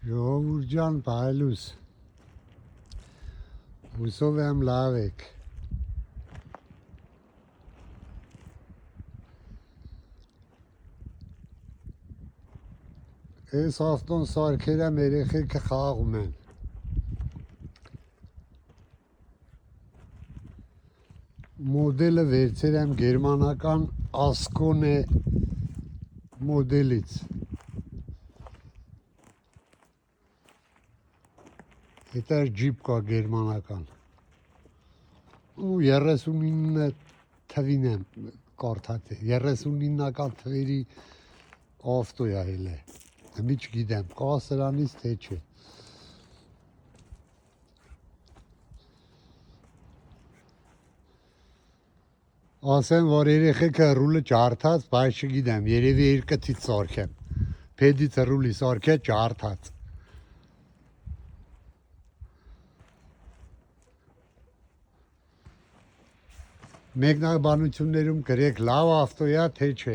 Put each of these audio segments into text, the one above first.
Ժողովուրդ ջան, բարելուս, հուսով եմ լավ եք։ Այս ավտոն սարքերը մեր երեխեքը խաղում են։ Մոդելը վերցել եմ գերմանական Ascone մոդելից։ Հետո ջիպ կա գերմանական։ Ու 39 թվին եմ կարդացել, 39-ական թվերի ավտո է այլ է։ Մի չգիտեմ, կա սրանից թե չէ։ Ասեմ, որ երեխեքը ռուլը ջարդած, բայց չգիտեմ, երևի երկաթից սարքեմ։ Փեդից ռուլի սարքե ջարդած։ Մեկնաբանություններում գրեք լավ ավտո է, թե չէ։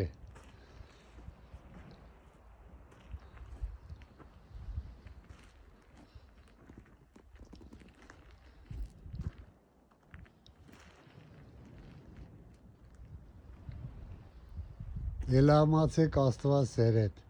Ելամացեք Աստված սերետ։